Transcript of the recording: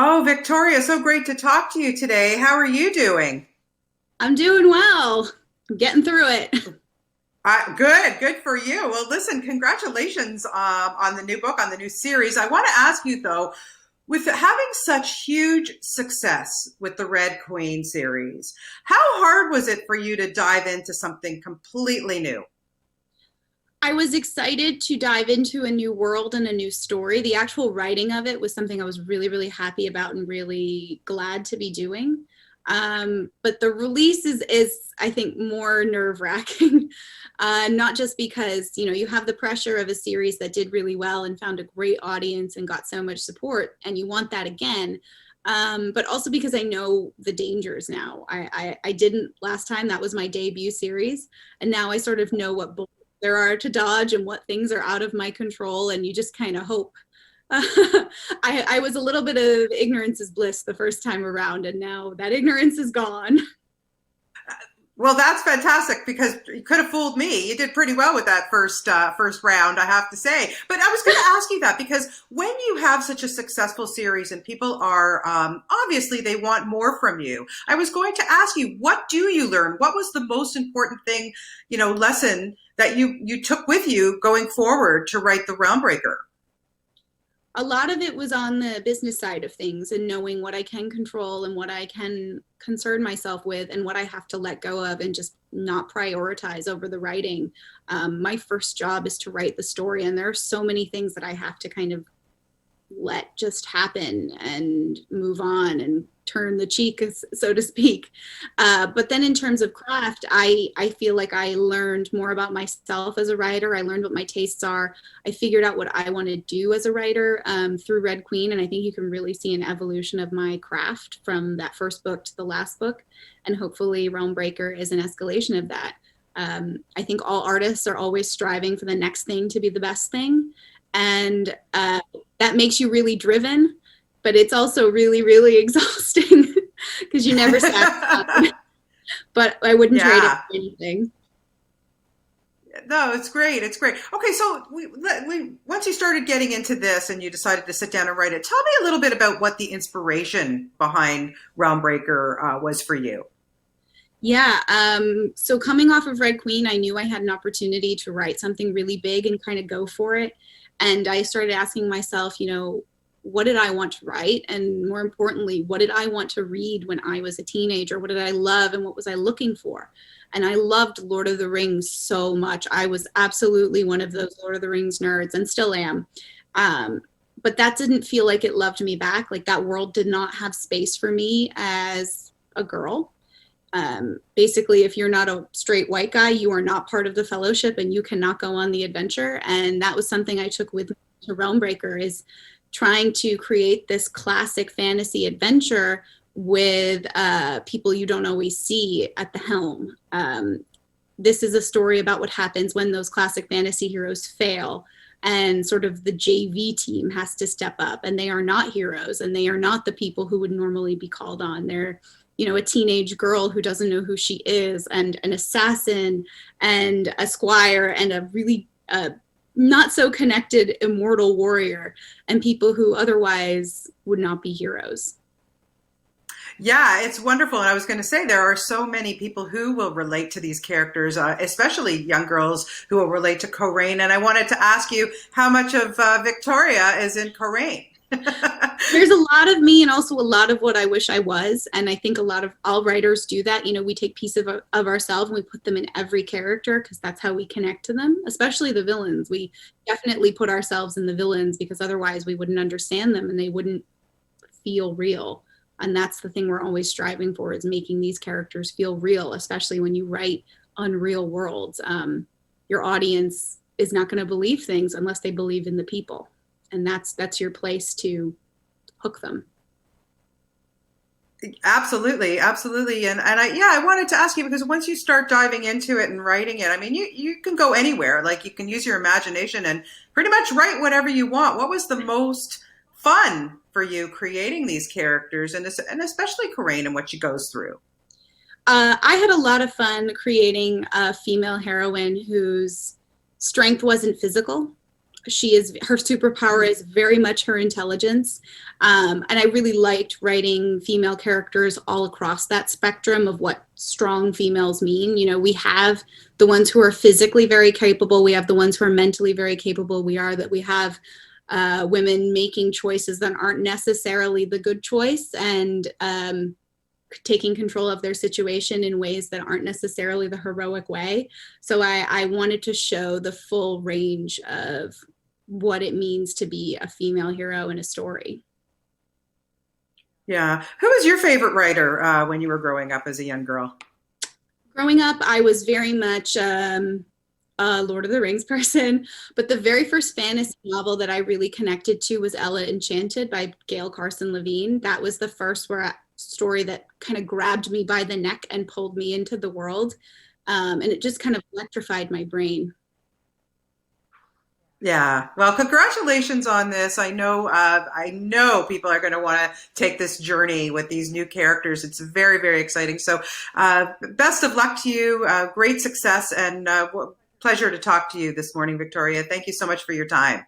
Oh, Victoria, so great to talk to you today. How are you doing? I'm doing well. I'm getting through it. Good for you. Well, listen, congratulations on the new book, on the new series. I want to ask you, though, with having such huge success with the Red Queen series, how hard was it for you to dive into something completely new? I was excited to dive into a new world and a new story. The actual writing of it was something I was really, really happy about and really glad to be doing. But the release is I think, more nerve wracking. Not just because, you have the pressure of a series that did really well and found a great audience and got so much support, and you want that again. But also because I know the dangers now. I didn't last time. That was my debut series. And now I sort of know what there are to dodge and what things are out of my control, and you just kind of hope. I was a little bit of ignorance is bliss the first time around, and now that ignorance is gone. Well, that's fantastic because you could have fooled me. You did pretty well with that first round, I have to say. But I was going to ask you that because when you have such a successful series and people are obviously they want more from you, I was going to ask you, what do you learn? What was the most important thing, lesson that you took with you going forward to write the Realmbreaker? A lot of it was on the business side of things and knowing what I can control and what I can concern myself with and what I have to let go of and just not prioritize over the writing. My first job is to write the story, and there are so many things that I have to kind of let just happen and move on and turn the cheek, so to speak. But then in terms of craft, I feel like I learned more about myself as a writer. I learned what my tastes are. I figured out what I want to do as a writer through Red Queen. And I think you can really see an evolution of my craft from that first book to the last book. And hopefully Realmbreaker is an escalation of that. I think all artists are always striving for the next thing to be the best thing. And that makes you really driven, but it's also really, really exhausting because you never satisfied. But I wouldn't trade it Yeah. for anything. No, it's great. It's great. Okay, so we once you started getting into this and you decided to sit down and write it, tell me a little bit about what the inspiration behind Realmbreaker was for you. Yeah. So coming off of Red Queen, I knew I had an opportunity to write something really big and kind of go for it. And I started asking myself, what did I want to write? And more importantly, what did I want to read when I was a teenager? What did I love and what was I looking for? And I loved Lord of the Rings so much. I was absolutely one of those Lord of the Rings nerds and still am. Um, but that didn't feel like it loved me back. Like that world did not have space for me as a girl. Basically, if you're not a straight white guy, you are not part of the fellowship and you cannot go on the adventure. And that was something I took with me to Realmbreaker, is trying to create this classic fantasy adventure with people you don't always see at the helm. This is a story about what happens when those classic fantasy heroes fail, and sort of the JV team has to step up, and they are not heroes and they are not the people who would normally be called on. They're a teenage girl who doesn't know who she is, and an assassin and a squire and a really not so connected immortal warrior, and people who otherwise would not be heroes. Yeah, it's wonderful. And I was going to say, there are so many people who will relate to these characters, especially young girls who will relate to Corain. And I wanted to ask you how much of Victoria is in Corain? There's a lot of me and also a lot of what I wish I was. And I think a lot of all writers do that. We take pieces of ourselves and we put them in every character because that's how we connect to them, especially the villains. We definitely put ourselves in the villains because otherwise we wouldn't understand them and they wouldn't feel real. And that's the thing we're always striving for, is making these characters feel real, especially when you write unreal worlds. Your audience is not going to believe things unless they believe in the people, and that's your place to hook them. Absolutely, absolutely. And I wanted to ask you because once you start diving into it and writing it, I mean, you can go anywhere. Like you can use your imagination and pretty much write whatever you want. What was the most fun for you creating these characters and especially Corain and what she goes through? I had a lot of fun creating a female heroine whose strength wasn't physical. Her superpower is very much her intelligence. And I really liked writing female characters all across that spectrum of what strong females mean. You know, we have the ones who are physically very capable, we have the ones who are mentally very capable. We have women making choices that aren't necessarily the good choice, and taking control of their situation in ways that aren't necessarily the heroic way. So I wanted to show the full range of what it means to be a female hero in a story. Yeah. Who was your favorite writer when you were growing up as a young girl? Growing up, I was very much a Lord of the Rings person, but the very first fantasy novel that I really connected to was Ella Enchanted by Gail Carson Levine. That was the first story that kind of grabbed me by the neck and pulled me into the world. And it just kind of electrified my brain. Yeah. Well, congratulations on this. I know people are going to want to take this journey with these new characters. It's very, very exciting. So, best of luck to you. Great success, and pleasure to talk to you this morning, Victoria. Thank you so much for your time.